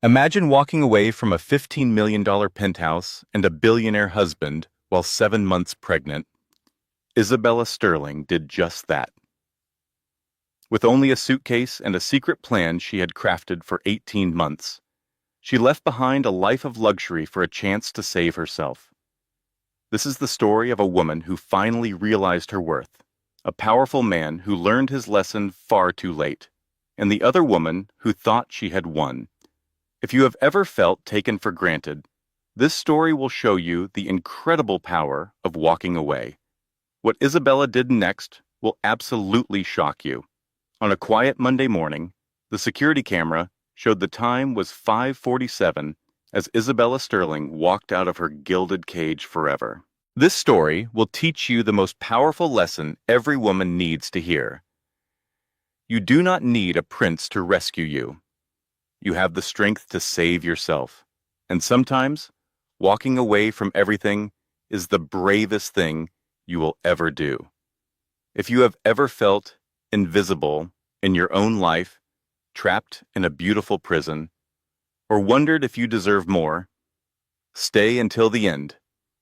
Imagine walking away from a $15 million penthouse and a billionaire husband while 7 months pregnant. Isabella Sterling did just that. With only a suitcase and a secret plan she had crafted for 18 months, she left behind a life of luxury for a chance to save herself. This is the story of a woman who finally realized her worth, a powerful man who learned his lesson far too late, and the other woman who thought she had won. If you have ever felt taken for granted, this story will show you the incredible power of walking away. What Isabella did next will absolutely shock you. On a quiet Monday morning, the security camera showed the time was 5:47 as Isabella Sterling walked out of her gilded cage forever. This story will teach you the most powerful lesson every woman needs to hear. You do not need a prince to rescue you. You have the strength to save yourself. And sometimes, walking away from everything is the bravest thing you will ever do. If you have ever felt invisible in your own life, trapped in a beautiful prison, or wondered if you deserve more, stay until the end.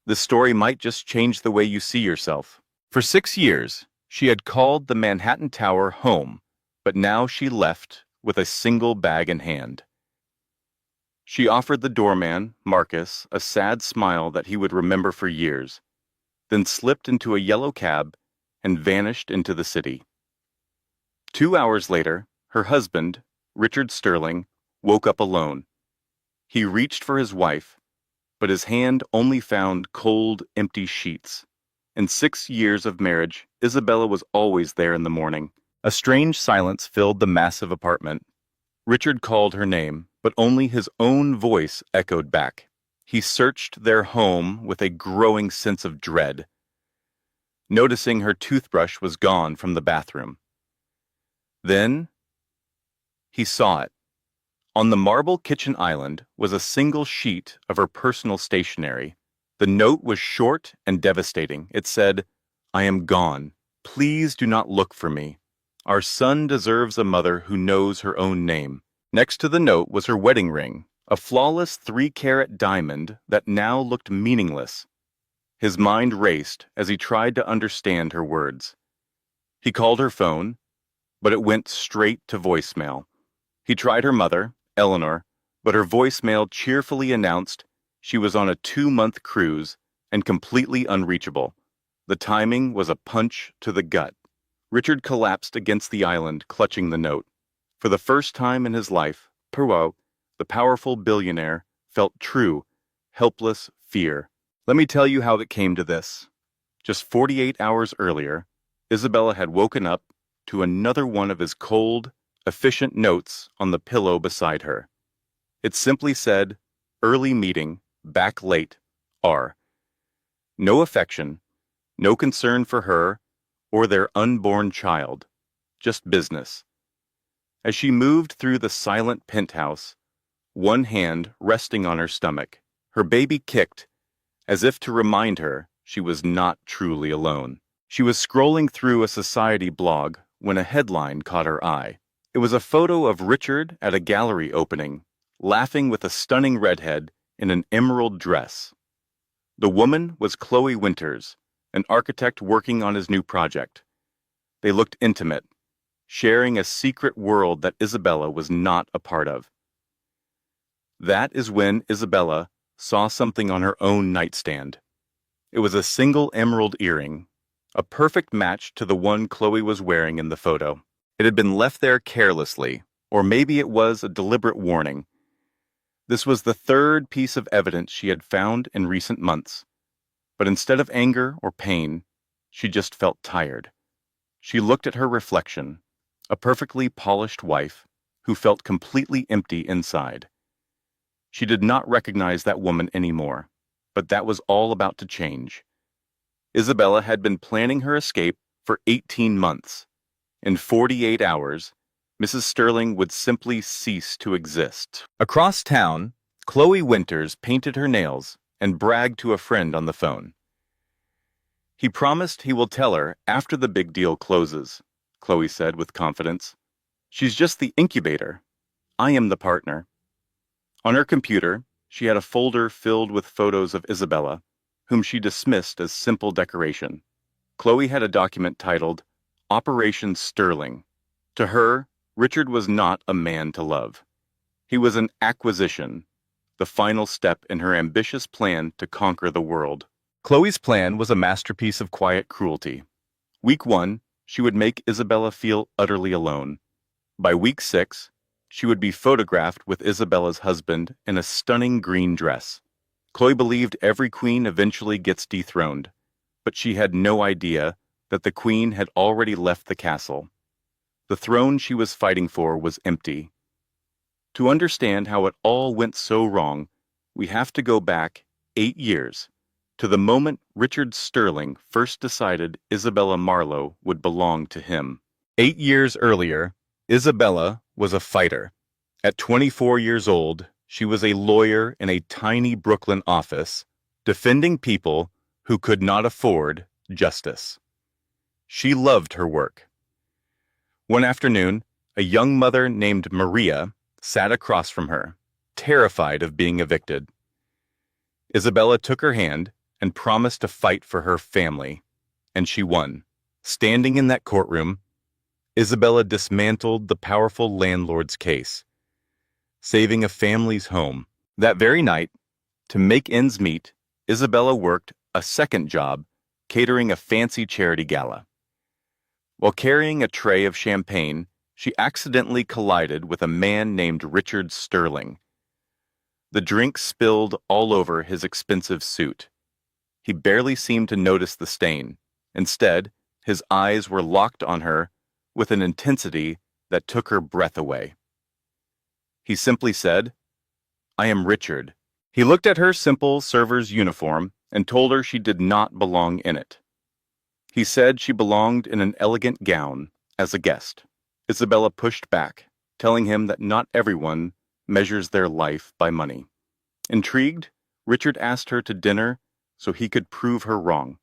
This story might just change the way you see yourself. For 6 years, she had called the Manhattan Tower home, but now she left with a single bag in hand. She offered the doorman, Marcus, a sad smile that he would remember for years, then slipped into a yellow cab and vanished into the city. 2 hours later, her husband, Richard Sterling, woke up alone. He reached for his wife, but his hand only found cold, empty sheets. In 6 years of marriage, Isabella was always there in the morning. A strange silence filled the massive apartment. Richard called her name, but only his own voice echoed back. He searched their home with a growing sense of dread, noticing her toothbrush was gone from the bathroom. Then he saw it. On the marble kitchen island was a single sheet of her personal stationery. The note was short and devastating. It said, "I am gone. Please do not look for me. Our son deserves a mother who knows her own name." Next to the note was her wedding ring, a flawless 3-carat diamond that now looked meaningless. His mind raced as he tried to understand her words. He called her phone, but it went straight to voicemail. He tried her mother, Eleanor, but her voicemail cheerfully announced she was on a 2-month cruise and completely unreachable. The timing was a punch to the gut. Richard collapsed against the island, clutching the note. For the first time in his life, Perrault, the powerful billionaire, felt true, helpless fear. Let me tell you how it came to this. Just 48 hours earlier, Isabella had woken up to another one of his cold, efficient notes on the pillow beside her. It simply said, "Early meeting, back late, R." No affection, no concern for her or their unborn child, just business. As she moved through the silent penthouse, one hand resting on her stomach, her baby kicked, as if to remind her she was not truly alone. She was scrolling through a society blog when a headline caught her eye. It was a photo of Richard at a gallery opening, laughing with a stunning redhead in an emerald dress. The woman was Chloe Winters, an architect working on his new project. They looked intimate, sharing a secret world that Isabella was not a part of. That is when Isabella saw something on her own nightstand. It was a single emerald earring, a perfect match to the one Chloe was wearing in the photo. It had been left there carelessly, or maybe it was a deliberate warning. This was the third piece of evidence she had found in recent months. But instead of anger or pain, she just felt tired. She looked at her reflection, a perfectly polished wife who felt completely empty inside. She did not recognize that woman anymore, but that was all about to change. Isabella had been planning her escape for 18 months. In 48 hours, Mrs. Sterling would simply cease to exist. Across town, Chloe Winters painted her nails and bragged to a friend on the phone. "He promised he will tell her after the big deal closes," Chloe said with confidence. "She's just the incubator. I am the partner." On her computer, she had a folder filled with photos of Isabella, whom she dismissed as simple decoration. Chloe had a document titled Operation Sterling. To her, Richard was not a man to love. He was an acquisition, the final step in her ambitious plan to conquer the world. Chloe's plan was a masterpiece of quiet cruelty. Week 1, she would make Isabella feel utterly alone. By week 6, she would be photographed with Isabella's husband in a stunning green dress. Chloe believed every queen eventually gets dethroned, but she had no idea that the queen had already left the castle. The throne she was fighting for was empty. To understand how it all went so wrong, we have to go back 8 years, to the moment Richard Sterling first decided Isabella Marlowe would belong to him. 8 years earlier, Isabella was a fighter. At 24 years old, she was a lawyer in a tiny Brooklyn office, defending people who could not afford justice. She loved her work. One afternoon, a young mother named Maria sat across from her, terrified of being evicted. Isabella took her hand and promised to fight for her family, and she won. Standing in that courtroom, Isabella dismantled the powerful landlord's case, saving a family's home. That very night, to make ends meet, Isabella worked a second job catering a fancy charity gala. While carrying a tray of champagne, she accidentally collided with a man named Richard Sterling. The drink spilled all over his expensive suit. He barely seemed to notice the stain. Instead, his eyes were locked on her with an intensity that took her breath away. He simply said, "I am Richard." He looked at her simple server's uniform and told her she did not belong in it. He said she belonged in an elegant gown as a guest. Isabella pushed back, telling him that not everyone measures their life by money. Intrigued, Richard asked her to dinner so he could prove her wrong.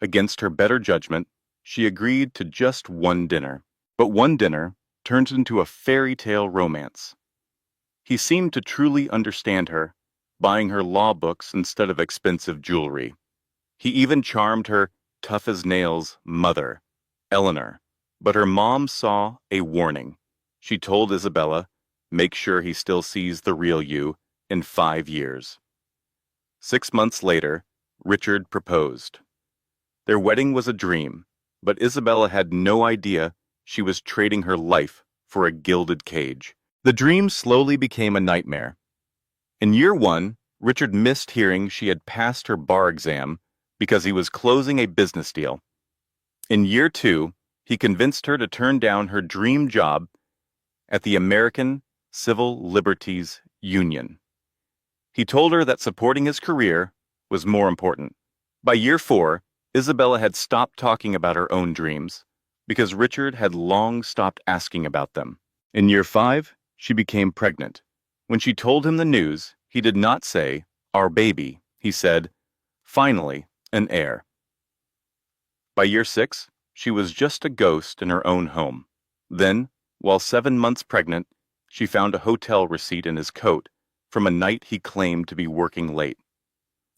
Against her better judgment, she agreed to just one dinner. But one dinner turned into a fairy tale romance. He seemed to truly understand her, buying her law books instead of expensive jewelry. He even charmed her tough-as-nails mother, Eleanor, but her mom saw a warning. She told Isabella, "Make sure he still sees the real you in 5 years." 6 months later, Richard proposed. Their wedding was a dream, but Isabella had no idea she was trading her life for a gilded cage. The dream slowly became a nightmare. In year 1, Richard missed hearing she had passed her bar exam because he was closing a business deal. In year 2, he convinced her to turn down her dream job at the American Civil Liberties Union. He told her that supporting his career was more important. By year 4, Isabella had stopped talking about her own dreams because Richard had long stopped asking about them. In year 5, she became pregnant. When she told him the news, he did not say, "Our baby." He said, "Finally, an heir." By year 6, she was just a ghost in her own home. Then, while 7 months pregnant, she found a hotel receipt in his coat from a night he claimed to be working late.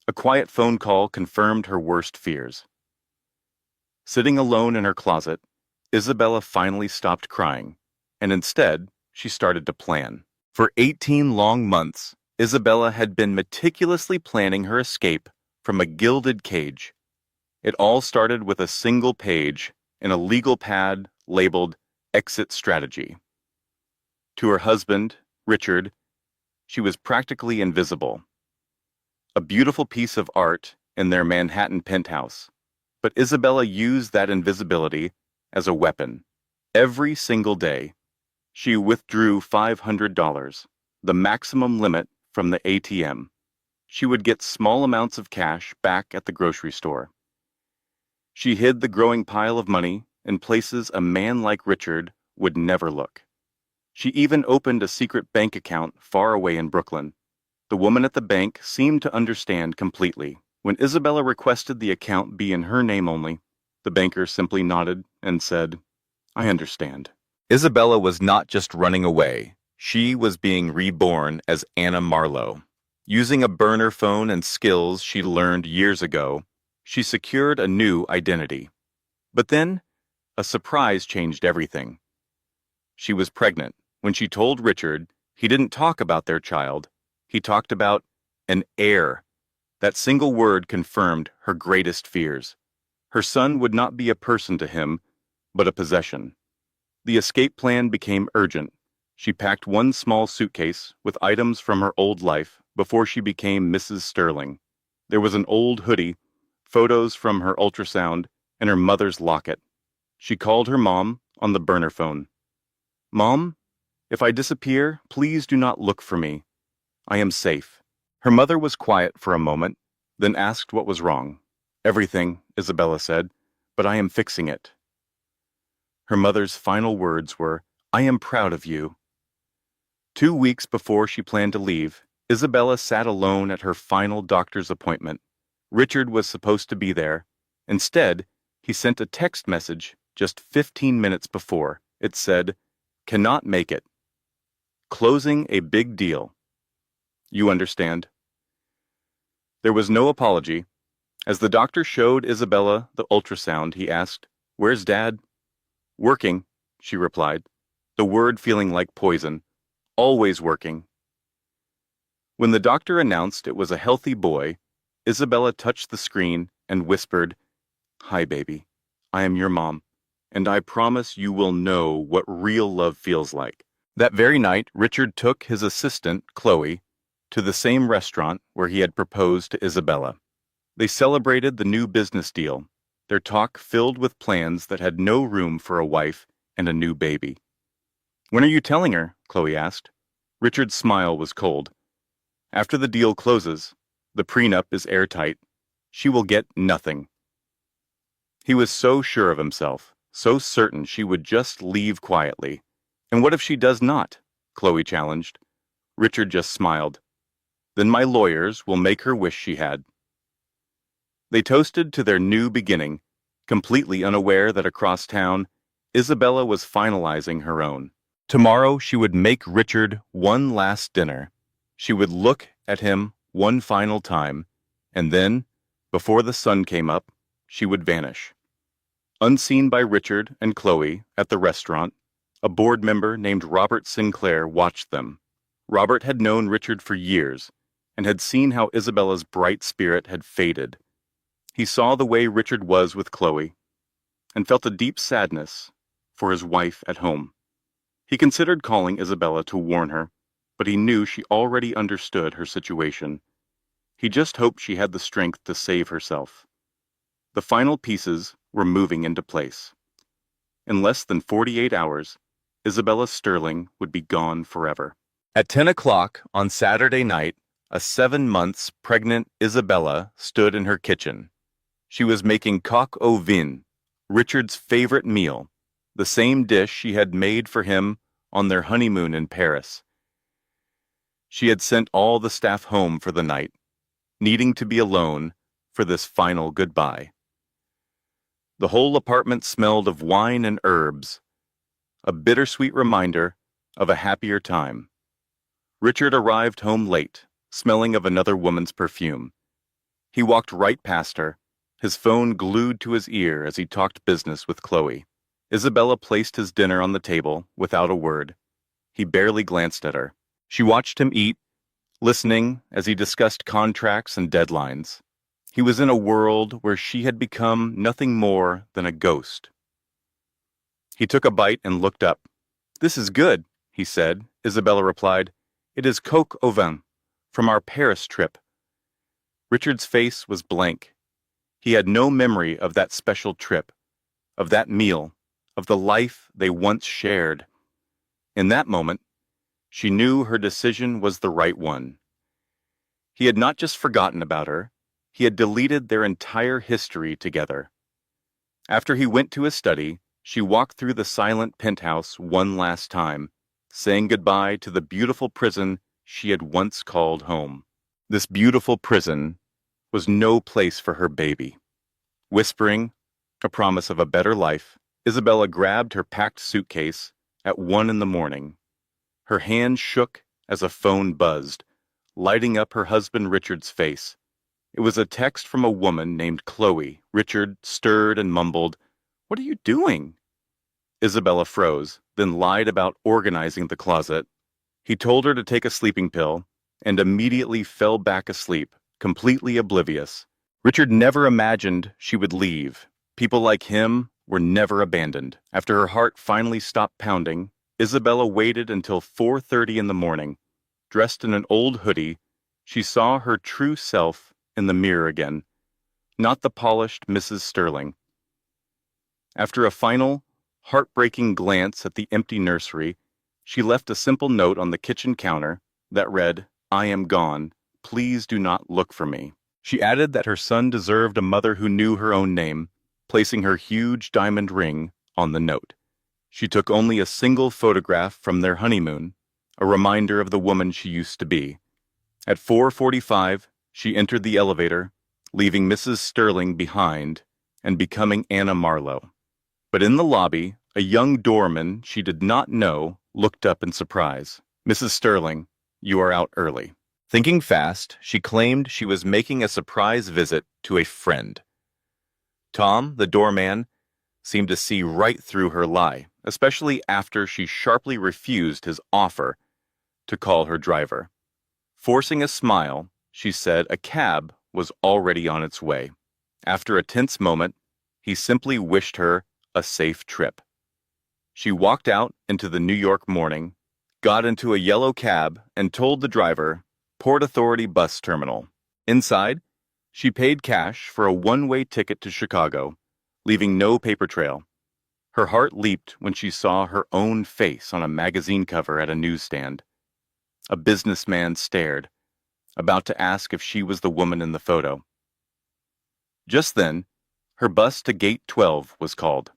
A quiet phone call confirmed her worst fears. Sitting alone in her closet, Isabella finally stopped crying, and instead, she started to plan. For 18 long months, Isabella had been meticulously planning her escape from a gilded cage. It all started with a single page in a legal pad labeled Exit Strategy. To her husband, Richard, she was practically invisible. A beautiful piece of art in their Manhattan penthouse. But Isabella used that invisibility as a weapon. Every single day, she withdrew $500, the maximum limit, from the ATM. She would get small amounts of cash back at the grocery store. She hid the growing pile of money in places a man like Richard would never look. She even opened a secret bank account far away in Brooklyn. The woman at the bank seemed to understand completely. When Isabella requested the account be in her name only, the banker simply nodded and said, "I understand." Isabella was not just running away. She was being reborn as Anna Marlowe. Using a burner phone and skills she learned years ago, she secured a new identity. But then, a surprise changed everything. She was pregnant. When she told Richard, he didn't talk about their child. He talked about an heir. That single word confirmed her greatest fears. Her son would not be a person to him, but a possession. The escape plan became urgent. She packed one small suitcase with items from her old life before she became Mrs. Sterling. There was an old hoodie, photos from her ultrasound, and her mother's locket. She called her mom on the burner phone. "Mom, if I disappear, please do not look for me. I am safe." Her mother was quiet for a moment, then asked what was wrong. "Everything," Isabella said, "but I am fixing it." Her mother's final words were, "I am proud of you." 2 weeks before she planned to leave, Isabella sat alone at her final doctor's appointment. Richard was supposed to be there. Instead, he sent a text message just 15 minutes before. It said, "Cannot make it. Closing a big deal. You understand." There was no apology. As the doctor showed Isabella the ultrasound, he asked, "Where's Dad?" "Working," she replied, the word feeling like poison. "Always working." When the doctor announced it was a healthy boy, Isabella touched the screen and whispered, "Hi, baby. I am your mom, and I promise you will know what real love feels like." That very night, Richard took his assistant, Chloe, to the same restaurant where he had proposed to Isabella. They celebrated the new business deal, their talk filled with plans that had no room for a wife and a new baby. "When are you telling her?" Chloe asked. Richard's smile was cold. "After the deal closes. The prenup is airtight. She will get nothing." He was so sure of himself, so certain she would just leave quietly. "And what if she does not?" Chloe challenged. Richard just smiled. "Then my lawyers will make her wish she had." They toasted to their new beginning, completely unaware that across town, Isabella was finalizing her own. Tomorrow she would make Richard one last dinner. She would look at him one final time, and then, before the sun came up, she would vanish. Unseen by Richard and Chloe at the restaurant, a board member named Robert Sinclair watched them. Robert had known Richard for years and had seen how Isabella's bright spirit had faded. He saw the way Richard was with Chloe and felt a deep sadness for his wife at home. He considered calling Isabella to warn her, but he knew she already understood her situation. He just hoped she had the strength to save herself. The final pieces were moving into place. In less than 48 hours, Isabella Sterling would be gone forever. At 10 o'clock on Saturday night, a 7 months pregnant Isabella stood in her kitchen. She was making coq au vin, Richard's favorite meal, the same dish she had made for him on their honeymoon in Paris. She had sent all the staff home for the night, needing to be alone for this final goodbye. The whole apartment smelled of wine and herbs, a bittersweet reminder of a happier time. Richard arrived home late, smelling of another woman's perfume. He walked right past her, his phone glued to his ear as he talked business with Chloe. Isabella placed his dinner on the table without a word. He barely glanced at her. She watched him eat, listening as he discussed contracts and deadlines. He was in a world where she had become nothing more than a ghost. He took a bite and looked up. "This is good," he said. Isabella replied, "It is coq au vin, from our Paris trip." Richard's face was blank. He had no memory of that special trip, of that meal, of the life they once shared. In that moment, she knew her decision was the right one. He had not just forgotten about her, he had deleted their entire history together. After he went to his study, she walked through the silent penthouse one last time, saying goodbye to the beautiful prison she had once called home. This beautiful prison was no place for her baby. Whispering a promise of a better life, Isabella grabbed her packed suitcase at 1 in the morning. Her hand shook as a phone buzzed, lighting up her husband Richard's face. It was a text from a woman named Chloe. Richard stirred and mumbled, "What are you doing?" Isabella froze, then lied about organizing the closet. He told her to take a sleeping pill and immediately fell back asleep, completely oblivious. Richard never imagined she would leave. People like him were never abandoned. After her heart finally stopped pounding, Isabella waited until 4:30 in the morning. Dressed in an old hoodie, she saw her true self in the mirror again, not the polished Mrs. Sterling. After a final, heartbreaking glance at the empty nursery, she left a simple note on the kitchen counter that read, "I am gone. Please do not look for me." She added that her son deserved a mother who knew her own name, placing her huge diamond ring on the note. She took only a single photograph from their honeymoon, a reminder of the woman she used to be. At 4:45, she entered the elevator, leaving Mrs. Sterling behind and becoming Anna Marlowe. But in the lobby, a young doorman she did not know looked up in surprise. "Mrs. Sterling, you are out early." Thinking fast, she claimed she was making a surprise visit to a friend. Tom, the doorman, seemed to see right through her lie, especially after she sharply refused his offer to call her driver. Forcing a smile, she said a cab was already on its way. After a tense moment, he simply wished her a safe trip. She walked out into the New York morning, got into a yellow cab, and told the driver, "Port Authority Bus Terminal." Inside, she paid cash for a one-way ticket to Chicago, leaving no paper trail. Her heart leaped when she saw her own face on a magazine cover at a newsstand. A businessman stared, about to ask if she was the woman in the photo. Just then, her bus to Gate 12 was called.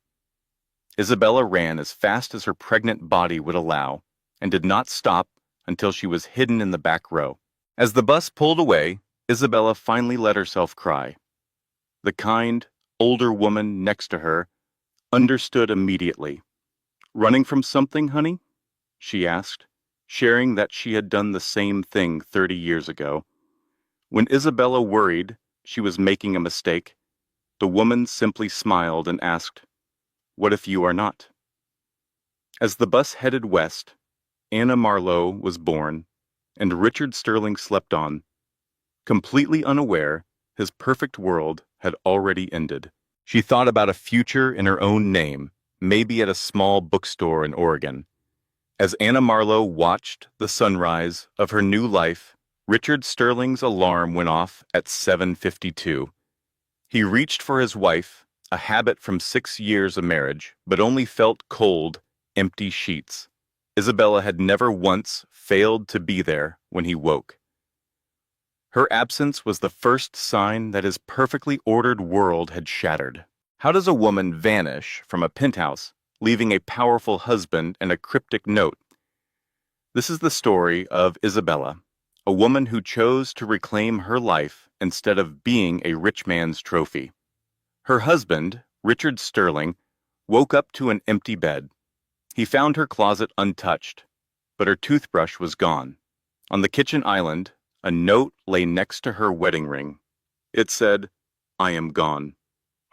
Isabella ran as fast as her pregnant body would allow and did not stop until she was hidden in the back row. As the bus pulled away, Isabella finally let herself cry. The kind, older woman next to her understood immediately. "Running from something, honey?" she asked, sharing that she had done the same thing 30 years ago. When Isabella worried she was making a mistake, the woman simply smiled and asked, "What if you are not?" As the bus headed west, Anna Marlowe was born, and Richard Sterling slept on. Completely unaware, his perfect world had already ended. She thought about a future in her own name, maybe at a small bookstore in Oregon. As Anna Marlowe watched the sunrise of her new life, Richard Sterling's alarm went off at 7:52. He reached for his wife, a habit from 6 years of marriage, but only felt cold, empty sheets. Isabella had never once failed to be there when he woke. Her absence was the first sign that his perfectly ordered world had shattered. How does a woman vanish from a penthouse, leaving a powerful husband and a cryptic note? This is the story of Isabella, a woman who chose to reclaim her life instead of being a rich man's trophy. Her husband, Richard Sterling, woke up to an empty bed. He found her closet untouched, but her toothbrush was gone. On the kitchen island, a note lay next to her wedding ring. It said, "I am gone.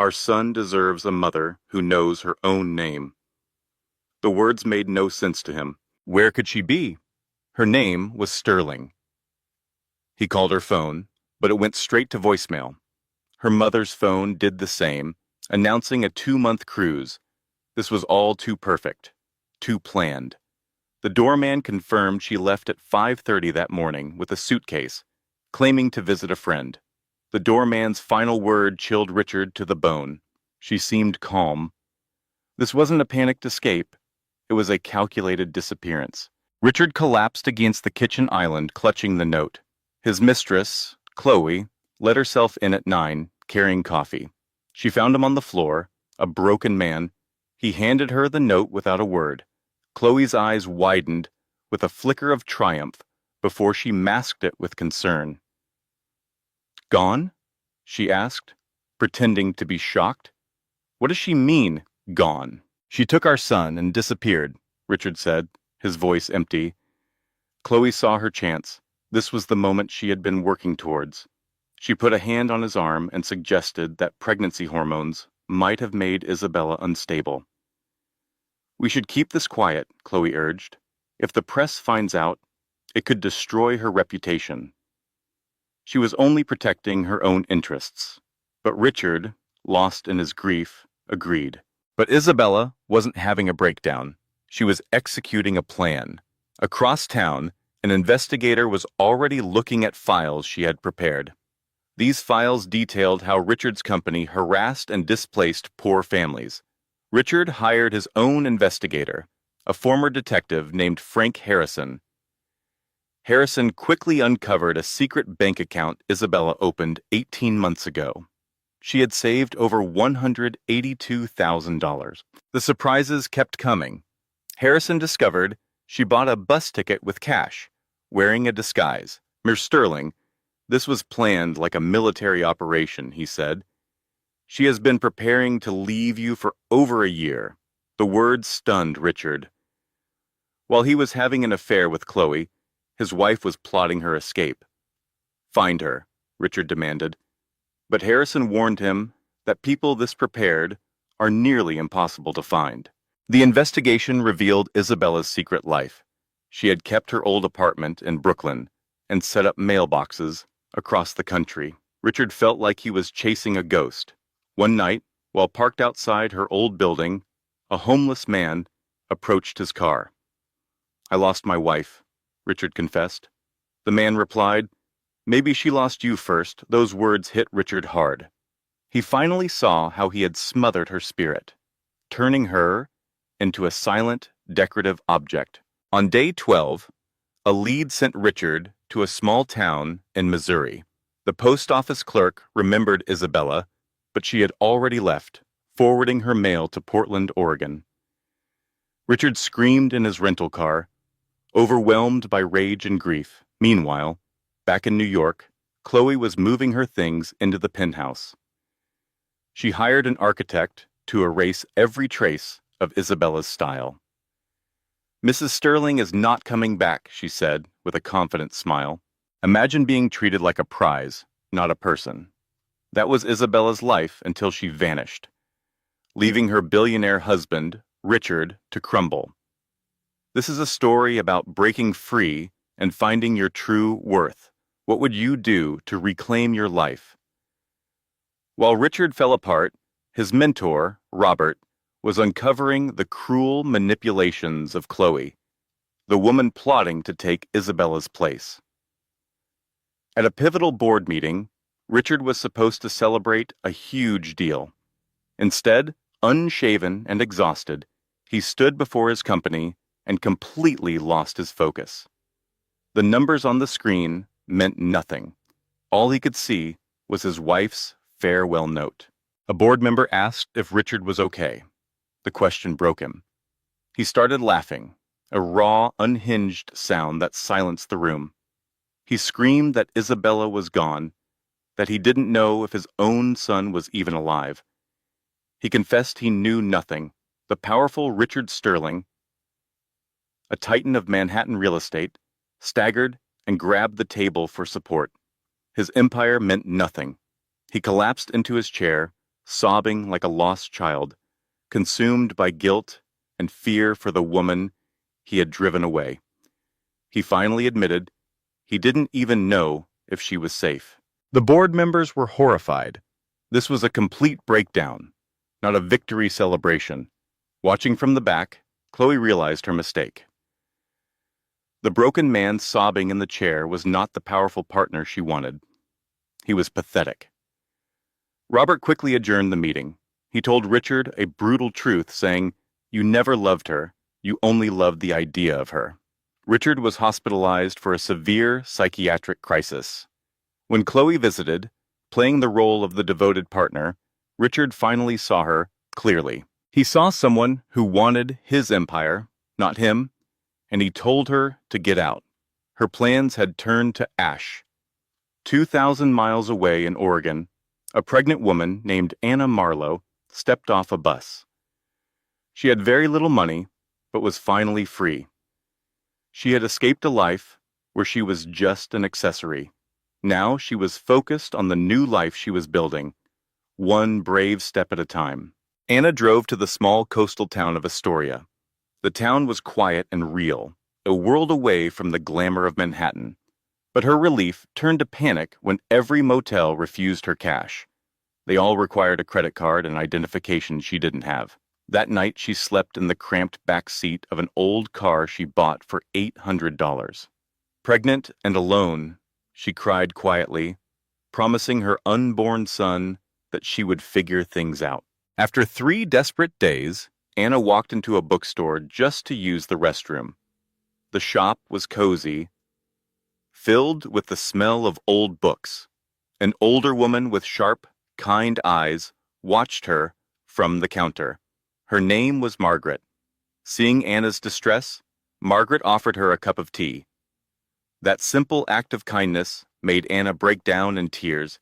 Our son deserves a mother who knows her own name." The words made no sense to him. Where could she be? Her name was Sterling. He called her phone, but it went straight to voicemail. Her mother's phone did the same, announcing a 2-month cruise. This was all too perfect, too planned. The doorman confirmed she left at 5:30 that morning with a suitcase, claiming to visit a friend. The doorman's final word chilled Richard to the bone. She seemed calm. This wasn't a panicked escape. It was a calculated disappearance. Richard collapsed against the kitchen island, clutching the note. His mistress, Chloe, let herself in at 9, carrying coffee. She found him on the floor, a broken man. He handed her the note without a word. Chloe's eyes widened with a flicker of triumph before she masked it with concern. "Gone?" she asked, pretending to be shocked. "What does she mean, gone?" "She took our son and disappeared," Richard said, his voice empty. Chloe saw her chance. This was the moment she had been working towards. She put a hand on his arm and suggested that pregnancy hormones might have made Isabella unstable. "We should keep this quiet," Chloe urged. "If the press finds out, it could destroy her reputation." She was only protecting her own interests. But Richard, lost in his grief, agreed. But Isabella wasn't having a breakdown. She was executing a plan. Across town, an investigator was already looking at files she had prepared. These files detailed how Richard's company harassed and displaced poor families. Richard hired his own investigator, a former detective named Frank Harrison. Harrison quickly uncovered a secret bank account Isabella opened 18 months ago. She had saved over $182,000. The surprises kept coming. Harrison discovered she bought a bus ticket with cash, wearing a disguise. "Miss Sterling, this was planned like a military operation," he said. "She has been preparing to leave you for over a year." The words stunned Richard. While he was having an affair with Chloe, his wife was plotting her escape. "Find her," Richard demanded. But Harrison warned him that people this prepared are nearly impossible to find. The investigation revealed Isabella's secret life. She had kept her old apartment in Brooklyn and set up mailboxes across the country. Richard felt like he was chasing a ghost. One night, while parked outside her old building, a homeless man approached his car. "I lost my wife," Richard confessed. The man replied, "Maybe she lost you first." Those words hit Richard hard. He finally saw how he had smothered her spirit, turning her into a silent, decorative object. On day 12, a lead sent Richard to a small town in Missouri. The post office clerk remembered Isabella, but she had already left, forwarding her mail to Portland, Oregon. Richard screamed in his rental car, overwhelmed by rage and grief. Meanwhile, back in New York, Chloe was moving her things into the penthouse. She hired an architect to erase every trace of Isabella's style. "Mrs. Sterling is not coming back," she said with a confident smile. Imagine being treated like a prize, not a person. That was Isabella's life until she vanished, leaving her billionaire husband, Richard, to crumble. This is a story about breaking free and finding your true worth. What would you do to reclaim your life? While Richard fell apart, his mentor, Robert, was uncovering the cruel manipulations of Chloe, the woman plotting to take Isabella's place. At a pivotal board meeting, Richard was supposed to celebrate a huge deal. Instead, unshaven and exhausted, he stood before his company and completely lost his focus. The numbers on the screen meant nothing. All he could see was his wife's farewell note. A board member asked if Richard was okay. The question broke him. He started laughing, a raw, unhinged sound that silenced the room. He screamed that Isabella was gone, that he didn't know if his own son was even alive. He confessed he knew nothing. The powerful Richard Sterling, a titan of Manhattan real estate, staggered and grabbed the table for support. His empire meant nothing. He collapsed into his chair, sobbing like a lost child, consumed by guilt and fear for the woman he had driven away. He finally admitted he didn't even know if she was safe. The board members were horrified. This was a complete breakdown, not a victory celebration. Watching from the back, Chloe realized her mistake. The broken man sobbing in the chair was not the powerful partner she wanted. He was pathetic. Robert quickly adjourned the meeting. He told Richard a brutal truth, saying, "You never loved her. You only loved the idea of her." Richard was hospitalized for a severe psychiatric crisis. When Chloe visited, playing the role of the devoted partner, Richard finally saw her clearly. He saw someone who wanted his empire, not him, and he told her to get out. Her plans had turned to ash. 2,000 miles away in Oregon, a pregnant woman named Anna Marlowe stepped off a bus. She had very little money, but was finally free. She had escaped a life where she was just an accessory. Now she was focused on the new life she was building, one brave step at a time. Anna drove to the small coastal town of Astoria. The town was quiet and real, a world away from the glamour of Manhattan. But her relief turned to panic when every motel refused her cash. They all required a credit card and identification she didn't have. That night, she slept in the cramped back seat of an old car she bought for $800. Pregnant and alone, she cried quietly, promising her unborn son that she would figure things out. After 3 desperate days, Anna walked into a bookstore just to use the restroom. The shop was cozy, filled with the smell of old books. An older woman with sharp, kind eyes watched her from the counter. Her name was Margaret. Seeing Anna's distress, Margaret offered her a cup of tea. That simple act of kindness made Anna break down in tears.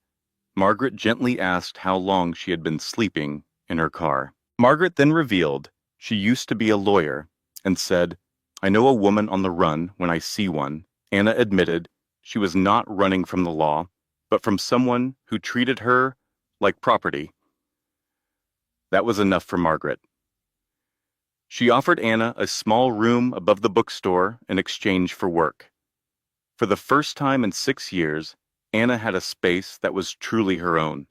Margaret gently asked how long she had been sleeping in her car. Margaret then revealed she used to be a lawyer and said, "I know a woman on the run when I see one." Anna admitted she was not running from the law, but from someone who treated her like property. That was enough for Margaret. She offered Anna a small room above the bookstore in exchange for work. For the first time in 6 years, Anna had a space that was truly her own.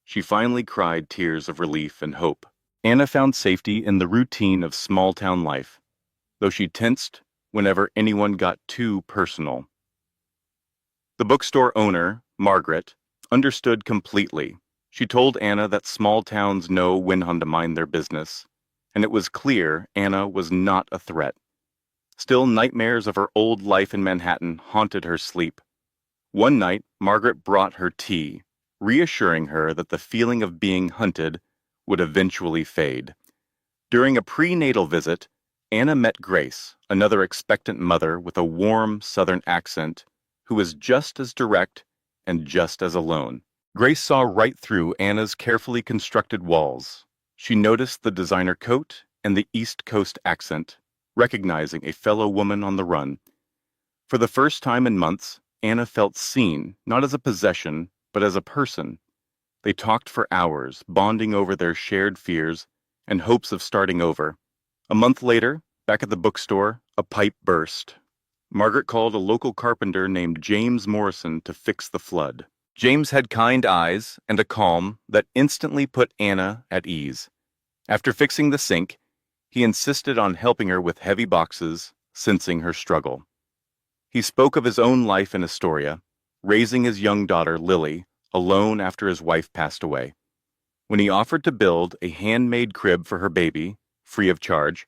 She finally cried tears of relief and hope. Anna found safety in the routine of small-town life, though she tensed whenever anyone got too personal. The bookstore owner, Margaret, understood completely. She told Anna that small towns know when to mind their business, and it was clear Anna was not a threat. Still, nightmares of her old life in Manhattan haunted her sleep. One night, Margaret brought her tea, reassuring her that the feeling of being hunted would eventually fade. During a prenatal visit, Anna met Grace, another expectant mother with a warm Southern accent, who was just as direct and just as alone. Grace saw right through Anna's carefully constructed walls. She noticed the designer coat and the East Coast accent, recognizing a fellow woman on the run. For the first time in months, Anna felt seen, not as a possession, but as a person. They talked for hours, bonding over their shared fears and hopes of starting over. A month later, back at the bookstore, a pipe burst. Margaret called a local carpenter named James Morrison to fix the flood. James had kind eyes and a calm that instantly put Anna at ease. After fixing the sink, he insisted on helping her with heavy boxes, sensing her struggle. He spoke of his own life in Astoria, raising his young daughter, Lily, alone after his wife passed away. When he offered to build a handmade crib for her baby, free of charge,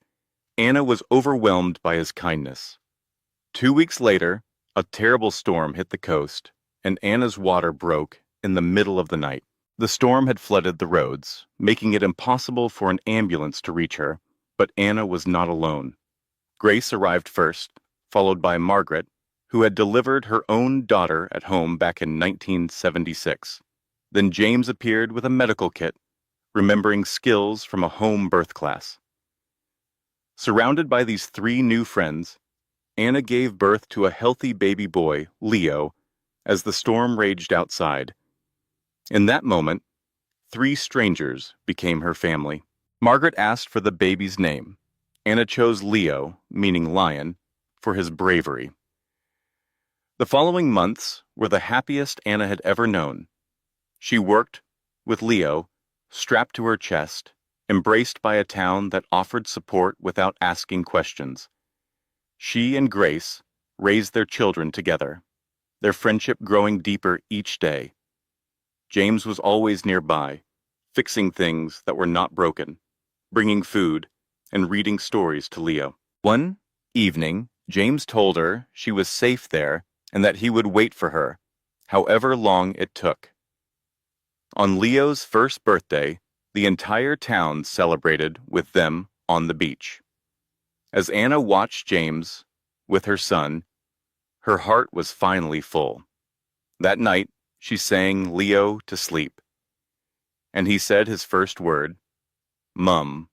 Anna was overwhelmed by his kindness. 2 weeks later, a terrible storm hit the coast, and Anna's water broke in the middle of the night. The storm had flooded the roads, making it impossible for an ambulance to reach her, but Anna was not alone. Grace arrived first, followed by Margaret, who had delivered her own daughter at home back in 1976. Then James appeared with a medical kit, remembering skills from a home birth class. Surrounded by these 3 new friends, Anna gave birth to a healthy baby boy, Leo, as the storm raged outside. In that moment, 3 strangers became her family. Margaret asked for the baby's name. Anna chose Leo, meaning lion, for his bravery. The following months were the happiest Anna had ever known. She worked with Leo, strapped to her chest, embraced by a town that offered support without asking questions. She and Grace raised their children together, their friendship growing deeper each day. James was always nearby, fixing things that were not broken, bringing food, and reading stories to Leo. One evening, James told her she was safe there and that he would wait for her, however long it took. On Leo's first birthday, the entire town celebrated with them on the beach. As Anna watched James with her son, her heart was finally full. That night, she sang Leo to sleep, and he said his first word, "Mum."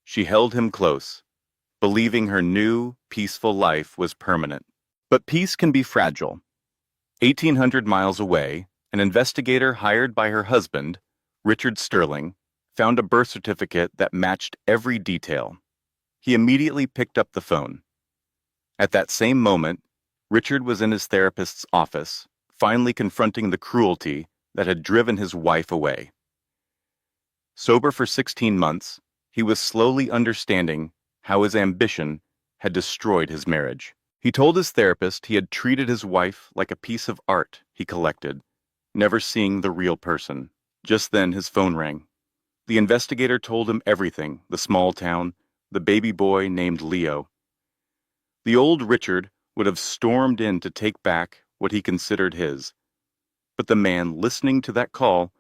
She held him close, believing her new, peaceful life was permanent. But peace can be fragile. 1,800 miles away, an investigator hired by her husband, Richard Sterling, found a birth certificate that matched every detail. He immediately picked up the phone. At that same moment, Richard was in his therapist's office, finally confronting the cruelty that had driven his wife away. Sober for 16 months, he was slowly understanding how his ambition had destroyed his marriage. He told his therapist he had treated his wife like a piece of art he collected, never seeing the real person. Just then his phone rang. The investigator told him everything, the small town, the baby boy named Leo. The old Richard would have stormed in to take back what he considered his. But the man listening to that call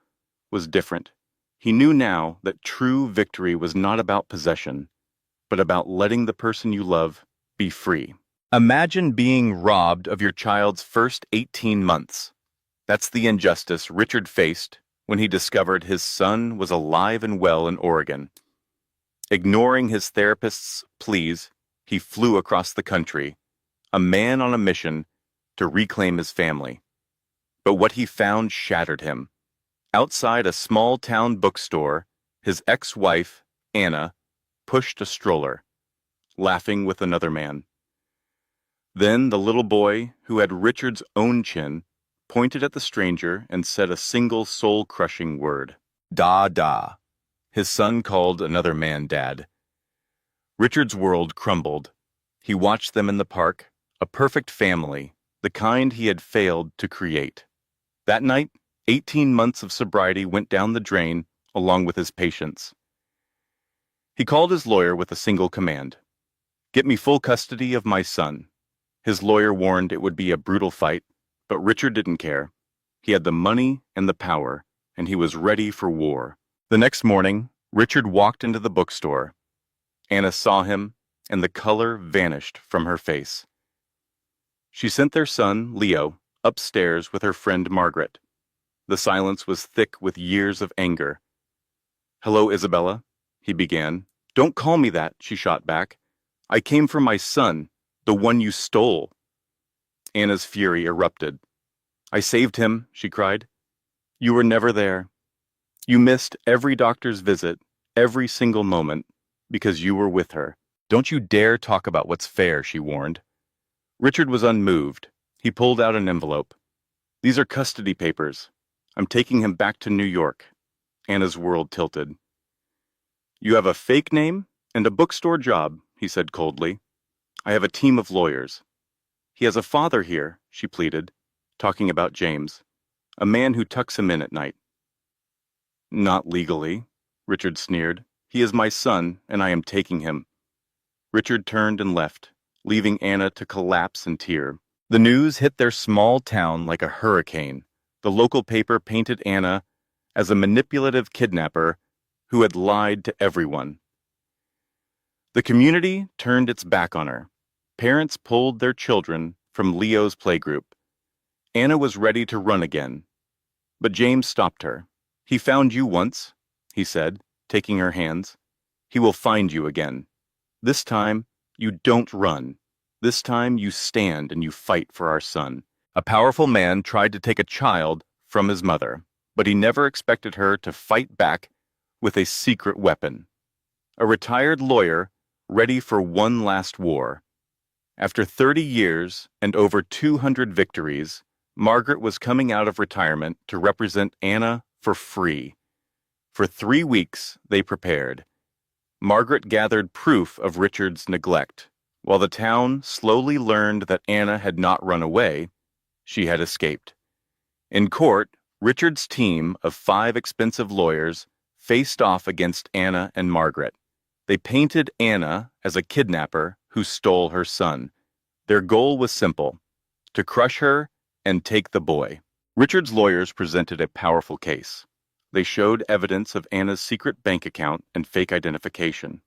was different. He knew now that true victory was not about possession, but about letting the person you love be free. Imagine being robbed of your child's first 18 months. That's the injustice Richard faced when he discovered his son was alive and well in Oregon. Ignoring his therapist's pleas, he flew across the country, a man on a mission to reclaim his family. But what he found shattered him. Outside a small-town bookstore, his ex-wife, Anna, pushed a stroller, laughing with another man. Then the little boy, who had Richard's own chin, pointed at the stranger and said a single soul-crushing word. "Da, da." His son called another man Dad. Richard's world crumbled. He watched them in the park, a perfect family, the kind he had failed to create. That night, 18 months of sobriety went down the drain along with his patience. He called his lawyer with a single command. "Get me full custody of my son." His lawyer warned it would be a brutal fight, but Richard didn't care. He had the money and the power, and he was ready for war. The next morning, Richard walked into the bookstore. Anna saw him, and the color vanished from her face. She sent their son, Leo, upstairs with her friend Margaret. The silence was thick with years of anger. "Hello, Isabella," he began. "Don't call me that," she shot back. "I came for my son, the one you stole." Anna's fury erupted. "I saved him," she cried. "You were never there. You missed every doctor's visit, every single moment, because you were with her. Don't you dare talk about what's fair," she warned. Richard was unmoved. He pulled out an envelope. "These are custody papers. I'm taking him back to New York." Anna's world tilted. "You have a fake name and a bookstore job," he said coldly. "I have a team of lawyers." "He has a father here," she pleaded, talking about James, "a man who tucks him in at night." "Not legally," Richard sneered. "He is my son, and I am taking him." Richard turned and left, leaving Anna to collapse in tears. The news hit their small town like a hurricane. The local paper painted Anna as a manipulative kidnapper who had lied to everyone. The community turned its back on her. Parents pulled their children from Leo's playgroup. Anna was ready to run again, but James stopped her. "He found you once," he said, taking her hands. "He will find you again. This time, you don't run. This time, you stand and you fight for our son." A powerful man tried to take a child from his mother, but he never expected her to fight back with a secret weapon. A retired lawyer ready for one last war. After 30 years and over 200 victories, Margaret was coming out of retirement to represent Anna for free. For 3 weeks, they prepared. Margaret gathered proof of Richard's neglect. While the town slowly learned that Anna had not run away, she had escaped. In court, Richard's team of 5 expensive lawyers faced off against Anna and Margaret. They painted Anna as a kidnapper who stole her son. Their goal was simple: to crush her and take the boy. Richard's lawyers presented a powerful case. They showed evidence of Anna's secret bank account and fake identification.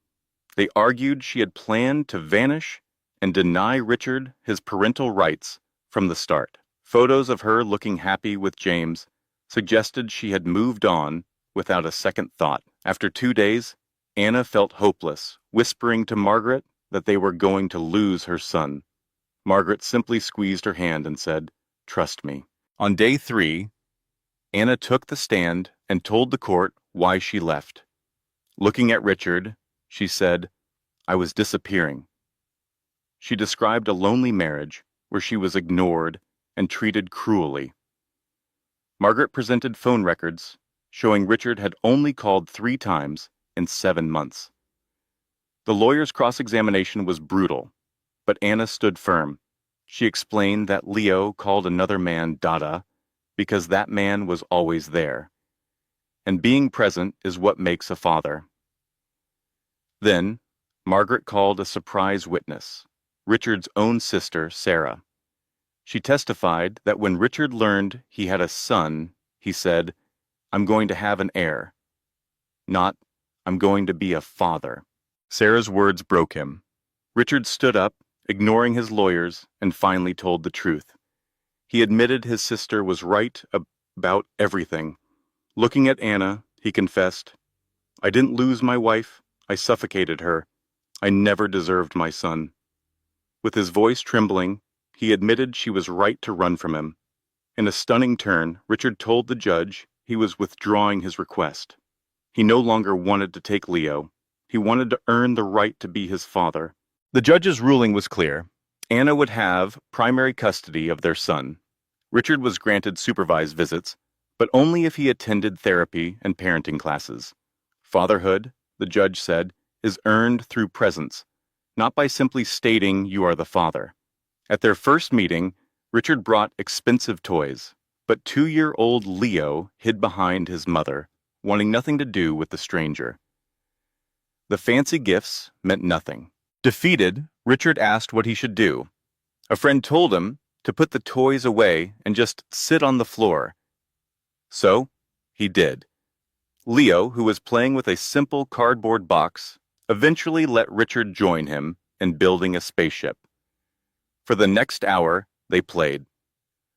They argued she had planned to vanish and deny Richard his parental rights from the start. Photos of her looking happy with James suggested she had moved on without a second thought. After 2 days, Anna felt hopeless, whispering to Margaret that they were going to lose her son. Margaret simply squeezed her hand and said, "Trust me." On day 3, Anna took the stand and told the court why she left. Looking at Richard, she said, "I was disappearing." She described a lonely marriage where she was ignored and treated cruelly. Margaret presented phone records showing Richard had only called 3 times in 7 months. The lawyer's cross-examination was brutal, but Anna stood firm. She explained that Leo called another man Dada because that man was always there, and being present is what makes a father. Then, Margaret called a surprise witness, Richard's own sister, Sarah. She testified that when Richard learned he had a son, he said, "I'm going to have an heir," not, "I'm going to be a father." Sarah's words broke him. Richard stood up, ignoring his lawyers, and finally told the truth. He admitted his sister was right about everything. Looking at Anna, he confessed, "I didn't lose my wife, I suffocated her. I never deserved my son." With his voice trembling, he admitted she was right to run from him. In a stunning turn, Richard told the judge he was withdrawing his request. He no longer wanted to take Leo. He wanted to earn the right to be his father. The judge's ruling was clear. Anna would have primary custody of their son. Richard was granted supervised visits, but only if he attended therapy and parenting classes. Fatherhood, the judge said, is earned through presence, not by simply stating you are the father. At their first meeting, Richard brought expensive toys, but 2-year-old Leo hid behind his mother, wanting nothing to do with the stranger. The fancy gifts meant nothing. Defeated, Richard asked what he should do. A friend told him to put the toys away and just sit on the floor. So, he did. Leo, who was playing with a simple cardboard box, eventually let Richard join him in building a spaceship. For the next hour, they played.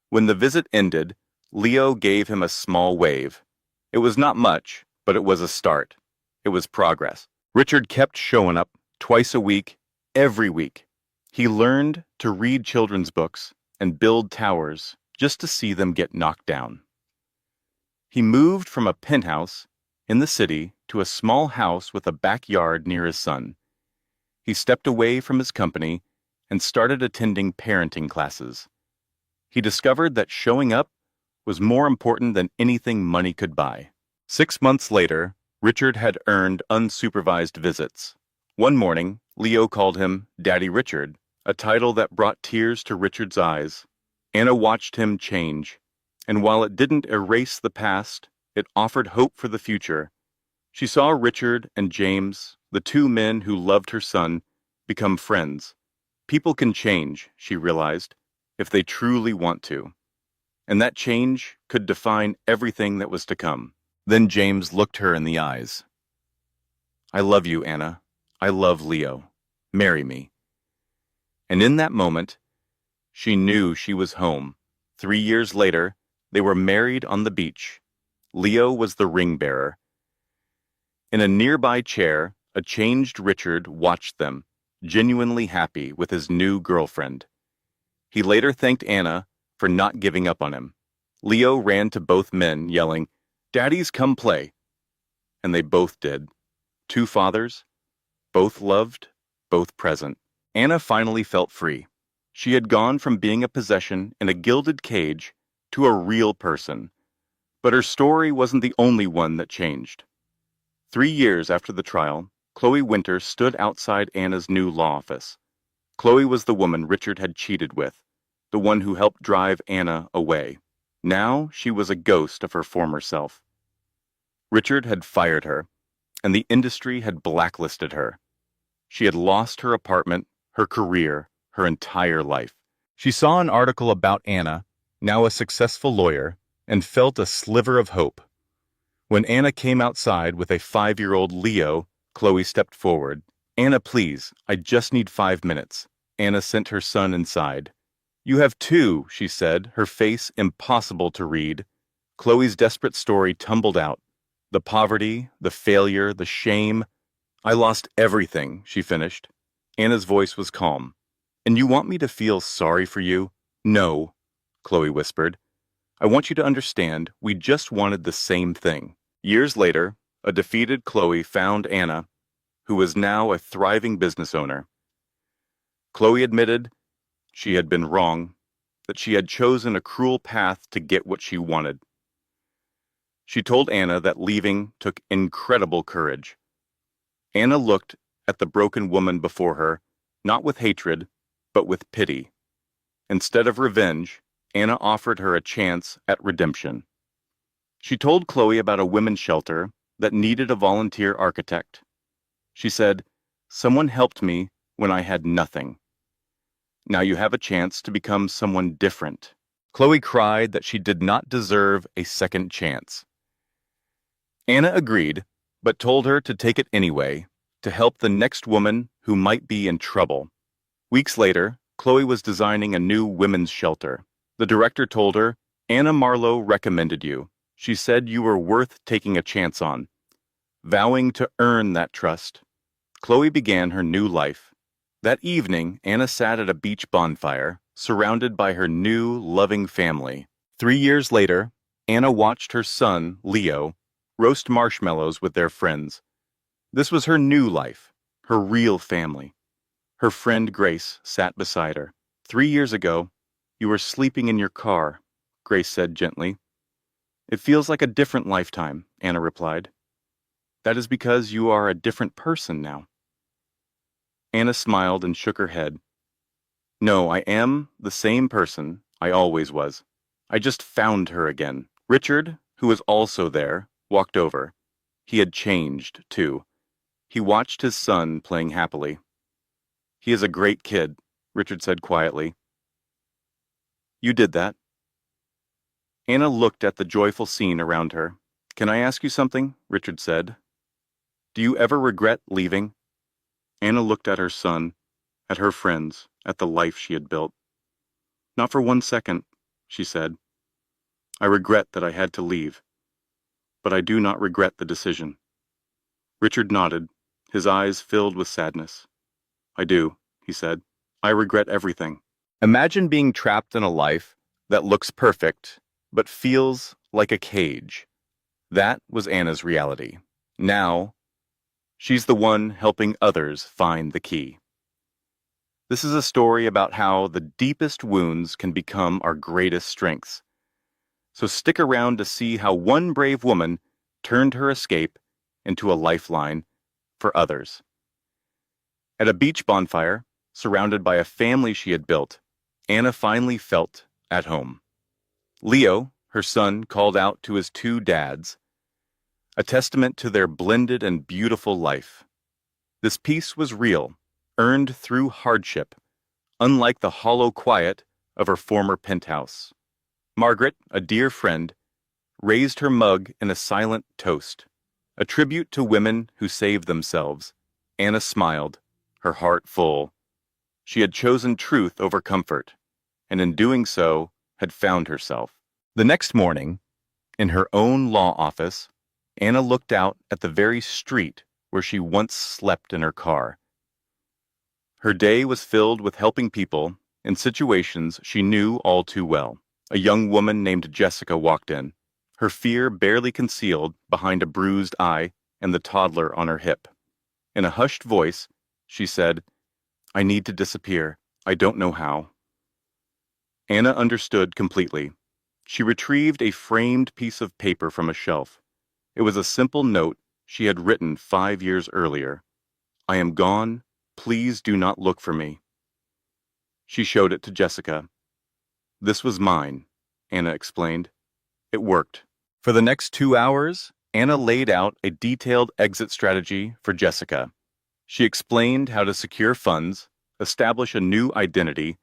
When the visit ended, Leo gave him a small wave. It was not much, but it was a start. It was progress. Richard kept showing up twice a week, every week. He learned to read children's books and build towers just to see them get knocked down. He moved from a penthouse in the city to a small house with a backyard near his son. He stepped away from his company and started attending parenting classes. He discovered that showing up was more important than anything money could buy. 6 months later, Richard had earned unsupervised visits. One morning, Leo called him Daddy Richard, a title that brought tears to Richard's eyes. Anna watched him change, and while it didn't erase the past, it offered hope for the future. She saw Richard and James, the 2 men who loved her son, become friends. People can change, she realized, if they truly want to. And that change could define everything that was to come. Then James looked her in the eyes. "I love you, Anna. I love Leo. Marry me." And in that moment, she knew she was home. 3 years later, they were married on the beach. Leo was the ring bearer. In a nearby chair, a changed Richard watched them, genuinely happy with his new girlfriend. He later thanked Anna for not giving up on him. Leo ran to both men, yelling, "Daddies, come play." And they both did. 2 fathers, both loved, both present. Anna finally felt free. She had gone from being a possession in a gilded cage to a real person. But her story wasn't the only one that changed. 3 years after the trial, Chloe Winter stood outside Anna's new law office. Chloe was the woman Richard had cheated with, the one who helped drive Anna away. Now she was a ghost of her former self. Richard had fired her, and the industry had blacklisted her. She had lost her apartment, her career, her entire life. She saw an article about Anna, now a successful lawyer, and felt a sliver of hope. When Anna came outside with a 5-year-old Leo, Chloe stepped forward. "Anna, please, I just need 5 minutes." Anna sent her son inside. "You have 2, she said, her face impossible to read. Chloe's desperate story tumbled out. The poverty, the failure, the shame. "I lost everything," she finished. Anna's voice was calm. And you want me to feel sorry for you? No, Chloe whispered. I want you to understand we just wanted the same thing. Years later, a defeated Chloe found Anna, who was now a thriving business owner. Chloe admitted she had been wrong, that she had chosen a cruel path to get what she wanted. She told Anna that leaving took incredible courage. Anna looked at the broken woman before her, not with hatred, but with pity. Instead of revenge, Anna offered her a chance at redemption. She told Chloe about a women's shelter that needed a volunteer architect. She said, "Someone helped me when I had nothing. Now you have a chance to become someone different." Chloe cried that she did not deserve a second chance. Anna agreed, but told her to take it anyway, to help the next woman who might be in trouble. Weeks later, Chloe was designing a new women's shelter. The director told her, "Anna Marlowe recommended you. She said you were worth taking a chance on." Vowing to earn that trust, Chloe began her new life. That evening, Anna sat at a beach bonfire, surrounded by her new, loving family. 3 years later, Anna watched her son, Leo, roast marshmallows with their friends. This was her new life, her real family. Her friend Grace sat beside her. 3 years ago, you were sleeping in your car, Grace said gently. It feels like a different lifetime, Anna replied. That is because you are a different person now. Anna smiled and shook her head. No, I am the same person I always was. I just found her again. Richard, who was also there, walked over. He had changed, too. He watched his son playing happily. He is a great kid, Richard said quietly. You did that. Anna looked at the joyful scene around her. Can I ask you something? Richard said. Do you ever regret leaving? Anna looked at her son, at her friends, at the life she had built. Not for 1 second, she said. I regret that I had to leave, but I do not regret the decision. Richard nodded, his eyes filled with sadness. I do, he said. I regret everything. Imagine being trapped in a life that looks perfect, but feels like a cage. That was Anna's reality. Now, she's the one helping others find the key. This is a story about how the deepest wounds can become our greatest strengths. So stick around to see how one brave woman turned her escape into a lifeline for others. At a beach bonfire, surrounded by a family she had built, Anna finally felt at home. Leo, her son, called out to his 2 dads, a testament to their blended and beautiful life. This peace was real, earned through hardship, unlike the hollow quiet of her former penthouse. Margaret, a dear friend, raised her mug in a silent toast, a tribute to women who saved themselves. Anna smiled, her heart full. She had chosen truth over comfort, and in doing so, had found herself. The next morning, in her own law office, Anna looked out at the very street where she once slept in her car. Her day was filled with helping people in situations she knew all too well. A young woman named Jessica walked in, her fear barely concealed behind a bruised eye and the toddler on her hip. In a hushed voice, she said, I need to disappear. I don't know how. Anna understood completely. She retrieved a framed piece of paper from a shelf. It was a simple note she had written 5 years earlier. I am gone. Please do not look for me. She showed it to Jessica. This was mine, Anna explained. It worked. For the next 2 hours, Anna laid out a detailed exit strategy for Jessica. She explained how to secure funds, establish a new identity,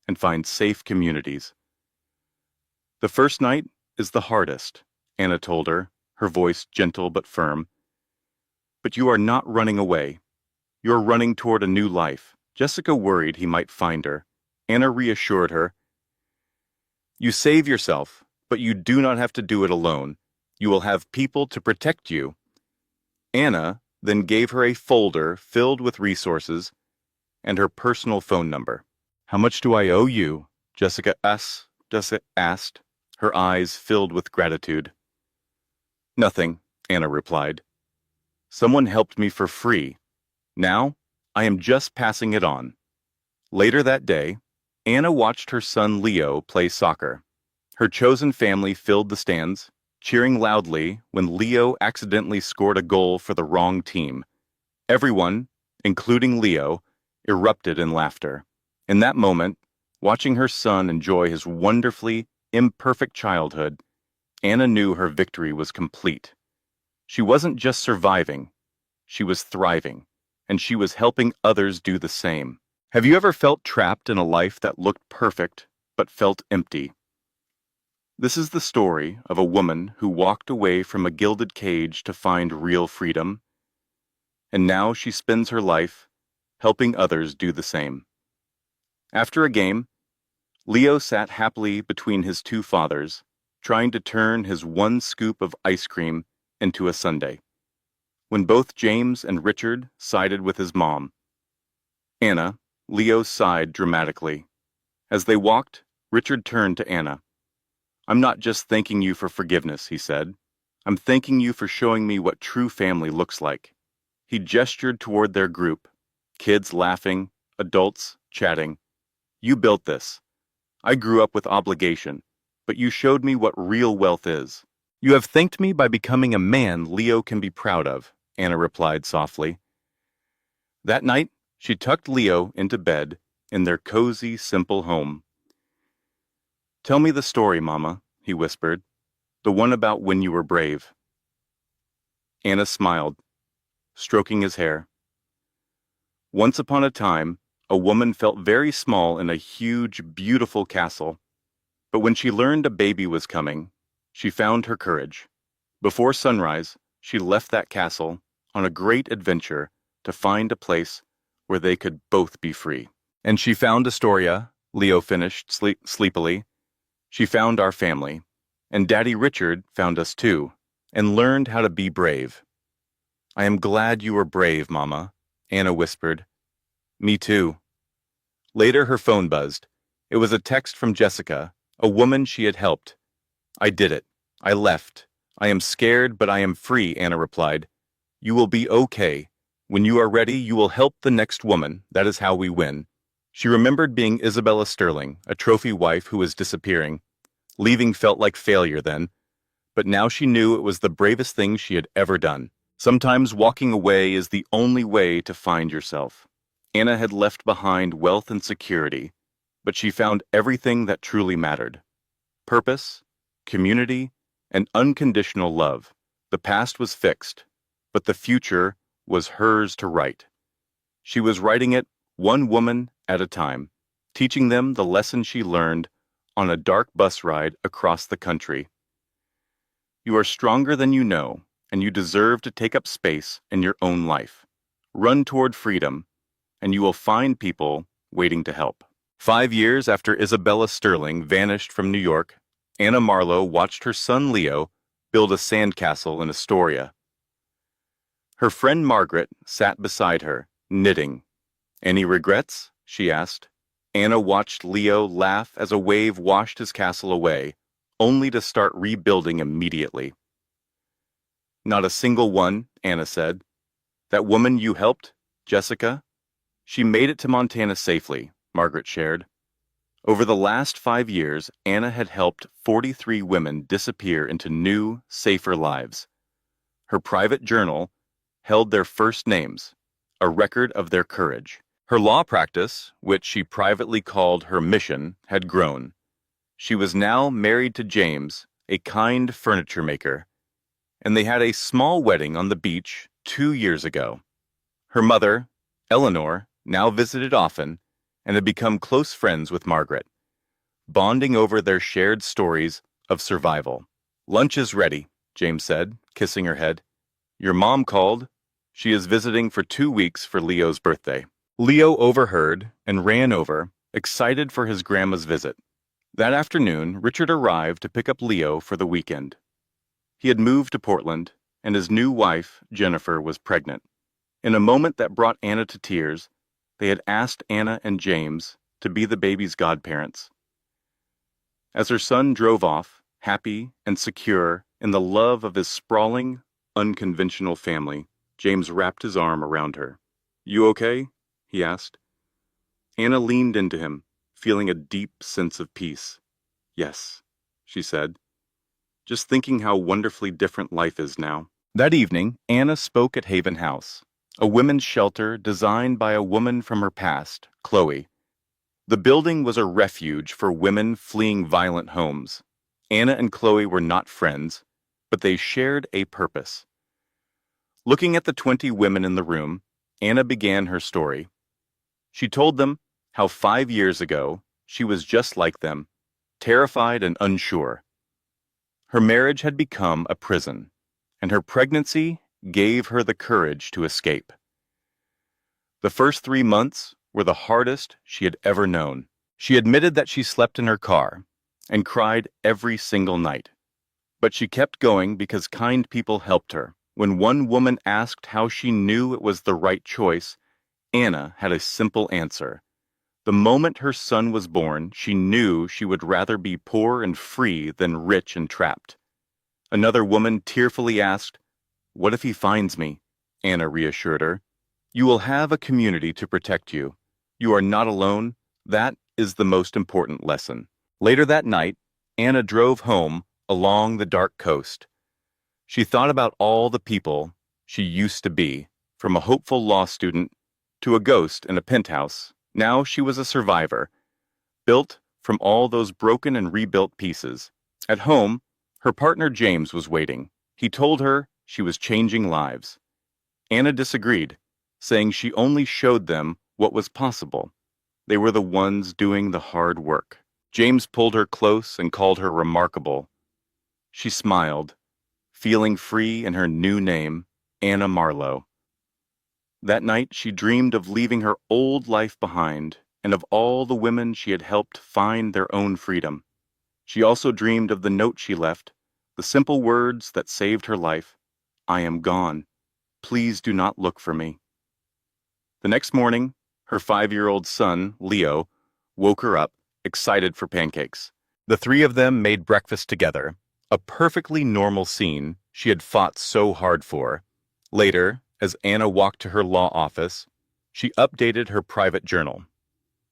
and find safe communities. The first night is the hardest, Anna told her, her voice gentle but firm. But you are not running away. You are running toward a new life. Jessica worried he might find her. Anna reassured her. You save yourself, but you do not have to do it alone. You will have people to protect you. Anna then gave her a folder filled with resources and her personal phone number. "How much do I owe you?" Jessica asked, her eyes filled with gratitude. "Nothing," Anna replied. "Someone helped me for free. Now, I am just passing it on." Later that day, Anna watched her son Leo play soccer. Her chosen family filled the stands, cheering loudly when Leo accidentally scored a goal for the wrong team. Everyone, including Leo, erupted in laughter. In that moment, watching her son enjoy his wonderfully imperfect childhood, Anna knew her victory was complete. She wasn't just surviving, she was thriving, and she was helping others do the same. Have you ever felt trapped in a life that looked perfect but felt empty? This is the story of a woman who walked away from a gilded cage to find real freedom, and now she spends her life helping others do the same. After a game, Leo sat happily between his two fathers, trying to turn his one scoop of ice cream into a sundae, when both James and Richard sided with his mom. Anna, Leo sighed dramatically. As they walked, Richard turned to Anna. "I'm not just thanking you for forgiveness," he said. "I'm thanking you for showing me what true family looks like." He gestured toward their group, kids laughing, adults chatting. "You built this. I grew up with obligation, but you showed me what real wealth is." "You have thanked me by becoming a man Leo can be proud of," Anna replied softly. That night, she tucked Leo into bed in their cozy, simple home. "Tell me the story, Mama," he whispered, "the one about when you were brave." Anna smiled, stroking his hair. Once upon a time, a woman felt very small in a huge, beautiful castle. But when she learned a baby was coming, she found her courage. Before sunrise, she left that castle on a great adventure to find a place where they could both be free. "And she found Astoria," Leo finished sleepily. "She found our family. And Daddy Richard found us too, and learned how to be brave." "I am glad you were brave, Mama," Anna whispered. "Me too." Later her phone buzzed. It was a text from Jessica, a woman she had helped. "I did it. I left. I am scared, but I am free," Anna replied. "You will be okay. When you are ready, you will help the next woman. That is how we win." She remembered being Isabella Sterling, a trophy wife who was disappearing. Leaving felt like failure then, but now she knew it was the bravest thing she had ever done. Sometimes walking away is the only way to find yourself. Anna had left behind wealth and security, but she found everything that truly mattered: purpose, community, and unconditional love. The past was fixed, but the future was hers to write. She was writing it one woman at a time, teaching them the lesson she learned on a dark bus ride across the country. You are stronger than you know, and you deserve to take up space in your own life. Run toward freedom, and you will find people waiting to help. 5 years after Isabella Sterling vanished from New York, Anna Marlowe watched her son Leo build a sandcastle in Astoria. Her friend Margaret sat beside her, knitting. "Any regrets?" she asked. Anna watched Leo laugh as a wave washed his castle away, only to start rebuilding immediately. "Not a single one," Anna said. "That woman you helped, Jessica, she made it to Montana safely," Margaret shared. Over the last 5 years, Anna had helped 43 women disappear into new, safer lives. Her private journal held their first names, a record of their courage. Her law practice, which she privately called her mission, had grown. She was now married to James, a kind furniture maker, and they had a small wedding on the beach 2 years ago. Her mother, Eleanor, now visited often and had become close friends with Margaret, bonding over their shared stories of survival. "Lunch is ready," James said, kissing her head. "Your mom called. She is visiting for 2 weeks for Leo's birthday." Leo overheard and ran over, excited for his grandma's visit. That afternoon, Richard arrived to pick up Leo for the weekend. He had moved to Portland, and his new wife, Jennifer, was pregnant. In a moment that brought Anna to tears, They had asked Anna and James to be the baby's godparents. As her son drove off, happy and secure in the love of his sprawling, unconventional family, James wrapped his arm around her. "You okay?" he asked. Anna leaned into him, feeling a deep sense of peace. "Yes," she said, "just thinking how wonderfully different life is now." That evening, Anna spoke at Haven House, a women's shelter designed by a woman from her past, Chloe. The building was a refuge for women fleeing violent homes. Anna and Chloe were not friends, but they shared a purpose. Looking at the 20 women in the room, Anna began her story. She told them how 5 years ago she was just like them, terrified and unsure. Her marriage had become a prison, and her pregnancy gave her the courage to escape. The first 3 months were the hardest she had ever known. She admitted that she slept in her car and cried every single night. But she kept going because kind people helped her. When one woman asked how she knew it was the right choice, Anna had a simple answer. The moment her son was born, she knew she would rather be poor and free than rich and trapped. Another woman tearfully asked, "What if he finds me?" Anna reassured her, "You will have a community to protect you. You are not alone. That is the most important lesson." Later that night, Anna drove home along the dark coast. She thought about all the people she used to be, from a hopeful law student to a ghost in a penthouse. Now she was a survivor, built from all those broken and rebuilt pieces. At home, her partner James was waiting. He told her she was changing lives. Anna disagreed, saying she only showed them what was possible. They were the ones doing the hard work. James pulled her close and called her remarkable. She smiled, feeling free in her new name, Anna Marlowe. That night she dreamed of leaving her old life behind and of all the women she had helped find their own freedom. She also dreamed of the note she left, the simple words that saved her life. "I am gone. Please do not look for me." The next morning, her 5-year-old son, Leo, woke her up, excited for pancakes. The three of them made breakfast together, a perfectly normal scene she had fought so hard for. Later, as Anna walked to her law office, she updated her private journal.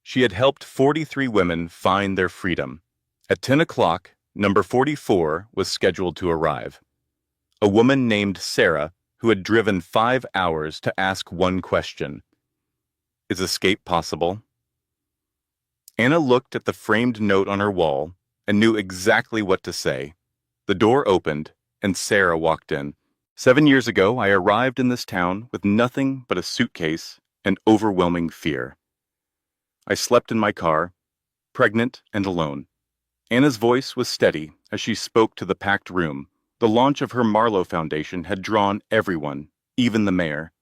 She had helped 43 women find their freedom. At 10 o'clock, number 44 was scheduled to arrive. A woman named Sarah who had driven 5 hours to ask one question: "Is escape possible?" Anna looked at the framed note on her wall and knew exactly what to say. The door opened, and Sarah walked in. "7 years ago, I arrived in this town with nothing but a suitcase and overwhelming fear. I slept in my car, pregnant and alone." Anna's voice was steady as she spoke to the packed room. The launch of her Marlowe Foundation had drawn everyone, even the mayor.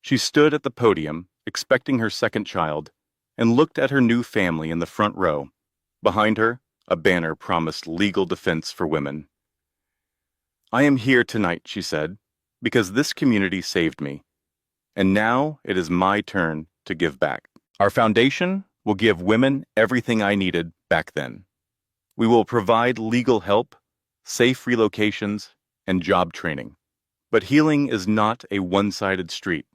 She stood at the podium, expecting her second child, and looked at her new family in the front row. Behind her, a banner promised legal defense for women. "I am here tonight," she said, "because this community saved me. And now it is my turn to give back. Our foundation will give women everything I needed back then. We will provide legal help, safe relocations, and job training. But healing is not a one-sided street.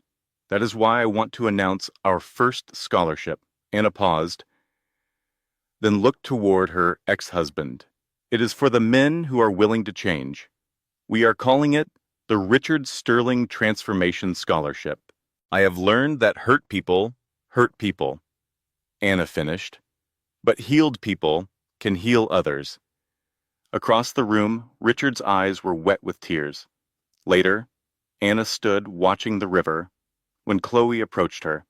That is why I want to announce our first scholarship." Anna paused, then looked toward her ex-husband. "It is for the men who are willing to change. We are calling it the Richard Sterling Transformation Scholarship. I have learned that hurt people, Anna finished, but healed people can heal others." Across the room, Richard's eyes were wet with tears. Later, Anna stood watching the river when Chloe approached her.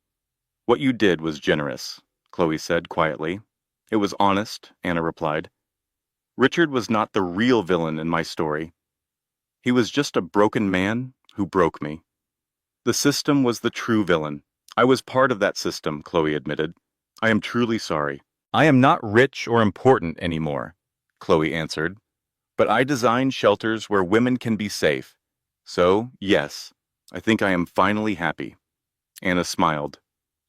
"What you did was generous," Chloe said quietly. "It was honest," Anna replied. "Richard was not the real villain in my story. He was just a broken man who broke me. The system was the true villain. I was part of that system," Chloe admitted. "I am truly sorry." "I am not rich or important anymore," Chloe answered, "but I design shelters where women can be safe. So, yes, I think I am finally happy." Anna smiled.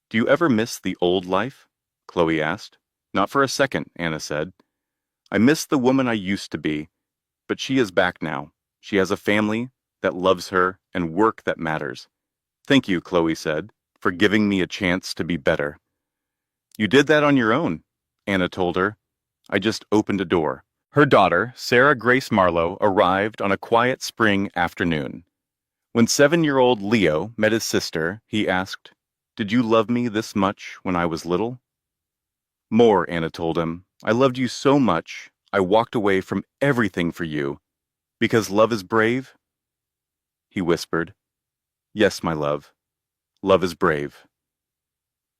Do you ever miss the old life? Chloe asked. Not for a second, Anna said. I miss the woman I used to be, but she is back now. She has a family that loves her and work that matters. Thank you, Chloe said, for giving me a chance to be better. You did that on your own, Anna told her. I just opened a door. Her daughter, Sarah Grace Marlowe, arrived on a quiet spring afternoon. When 7-year-old Leo met his sister, he asked, Did you love me this much when I was little? More, Anna told him. I loved you so much, I walked away from everything for you. Because love is brave? He whispered. Yes, my love. Love is brave.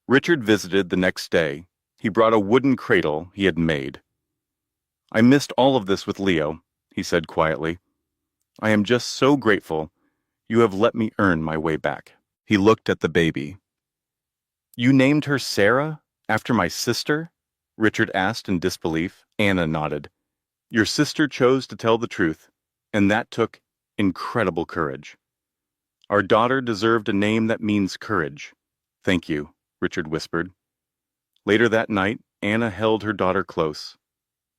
Richard visited the next day. He brought a wooden cradle he had made. I missed all of this with Leo, he said quietly. I am just so grateful. You have let me earn my way back. He looked at the baby. You named her Sarah, after my sister? Richard asked in disbelief. Anna nodded. Your sister chose to tell the truth, and that took incredible courage. Our daughter deserved a name that means courage. Thank you, Richard whispered. Later that night, Anna held her daughter close.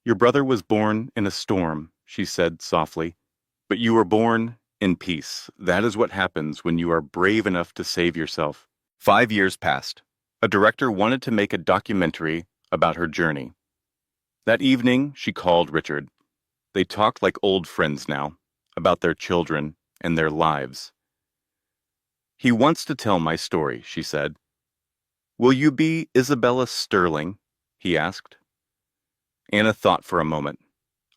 Your brother was born in a storm, she said softly, but you were born in peace. That is what happens when you are brave enough to save yourself. 5 years passed. A director wanted to make a documentary about her journey. That evening, she called Richard. They talked like old friends now, about their children and their lives. He wants to tell my story, she said. Will you be Isabella Sterling? He asked. Anna thought for a moment.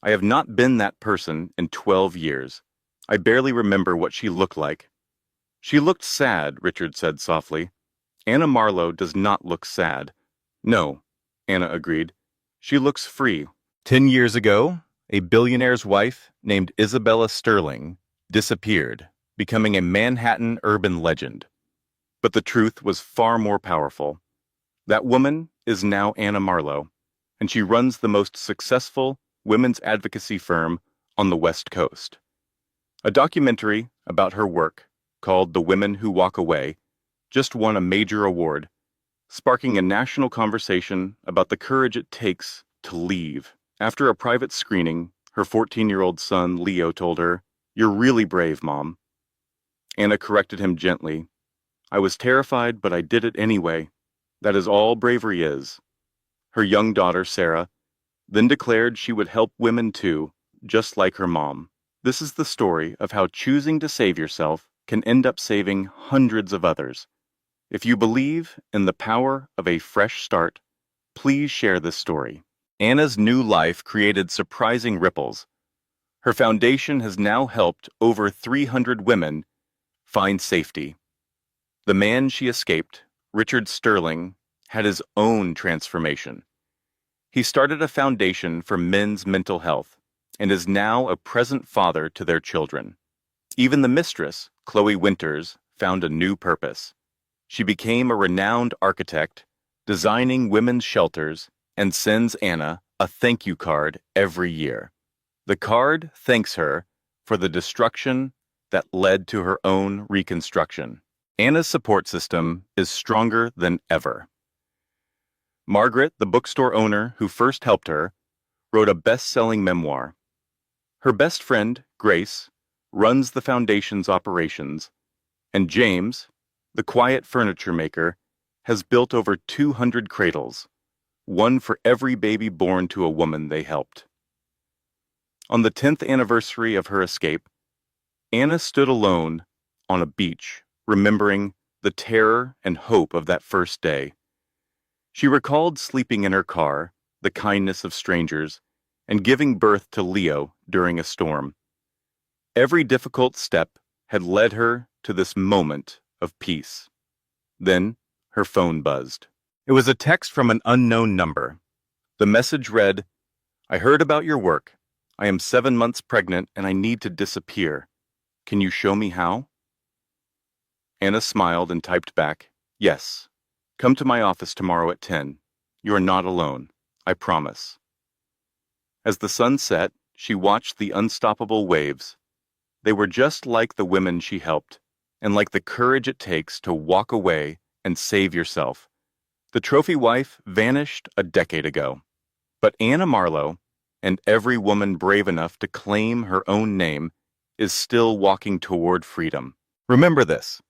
I have not been that person in 12 years. I barely remember what she looked like. She looked sad, Richard said softly. Anna Marlowe does not look sad. No, Anna agreed. She looks free. 10 years ago, a billionaire's wife named Isabella Sterling disappeared, becoming a Manhattan urban legend. But the truth was far more powerful. That woman is now Anna Marlowe, and she runs the most successful women's advocacy firm on the West Coast. A documentary about her work, called The Women Who Walk Away, just won a major award, sparking a national conversation about the courage it takes to leave. After a private screening, her 14-year-old son, Leo, told her, You're really brave, Mom. Anna corrected him gently. I was terrified, but I did it anyway. That is all bravery is. Her young daughter, Sarah, then declared she would help women too, just like her mom. This is the story of how choosing to save yourself can end up saving hundreds of others. If you believe in the power of a fresh start, please share this story. Anna's new life created surprising ripples. Her foundation has now helped over 300 women find safety. The man she escaped, Richard Sterling, had his own transformation. He started a foundation for men's mental health and is now a present father to their children. Even the Mistress, Chloe Winters, found a new purpose. She became a renowned architect, designing women's shelters, and sends Anna a thank you card every year. The card thanks her for the destruction that led to her own reconstruction. Anna's support system is stronger than ever. Margaret, the bookstore owner who first helped her, wrote a best-selling memoir. Her best friend, Grace, runs the foundation's operations, and James, the quiet furniture maker, has built over 200 cradles, one for every baby born to a woman they helped. On the 10th anniversary of her escape, Anna stood alone on a beach, remembering the terror and hope of that first day. She recalled sleeping in her car, the kindness of strangers, and giving birth to Leo during a storm. Every difficult step had led her to this moment of peace. Then her phone buzzed. It was a text from an unknown number. The message read, I heard about your work. I am 7 months pregnant and I need to disappear. Can you show me how? Anna smiled and typed back, Yes. Come to my office tomorrow at 10. You are not alone. I promise. As the sun set, she watched the unstoppable waves. They were just like the women she helped, and like the courage it takes to walk away and save yourself. The trophy wife vanished a decade ago, but Anna Marlowe, and every woman brave enough to claim her own name, is still walking toward freedom. Remember this: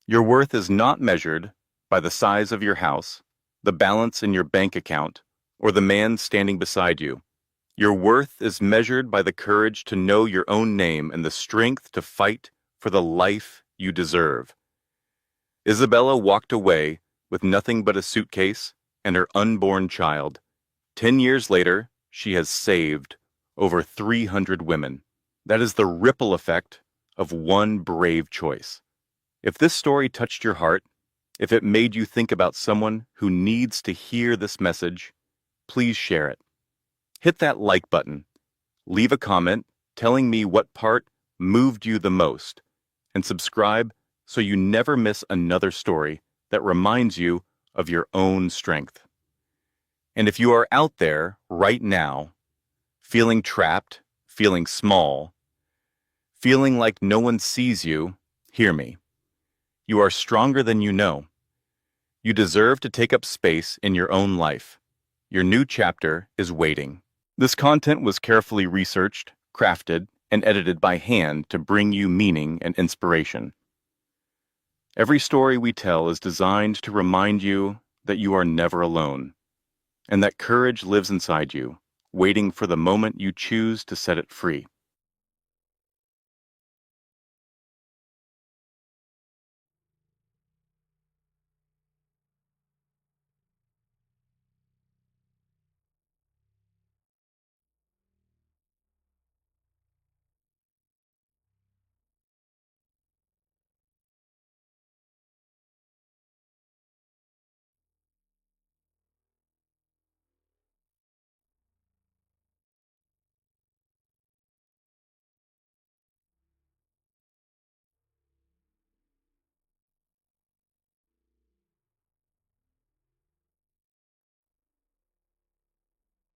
your worth is not measured by the size of your house, the balance in your bank account, or the man standing beside you. Your worth is measured by the courage to know your own name and the strength to fight for the life you deserve. Isabella walked away with nothing but a suitcase and her unborn child. 10 years later, she has saved over 300 women. That is the ripple effect of one brave choice. If this story touched your heart, if it made you think about someone who needs to hear this message, please share it. Hit that like button, leave a comment telling me what part moved you the most, and subscribe so you never miss another story that reminds you of your own strength. And if you are out there right now, feeling trapped, feeling small, feeling like no one sees you, hear me. You are stronger than you know. You deserve to take up space in your own life. Your new chapter is waiting. This content was carefully researched, crafted, and edited by hand to bring you meaning and inspiration. Every story we tell is designed to remind you that you are never alone, and that courage lives inside you, waiting for the moment you choose to set it free.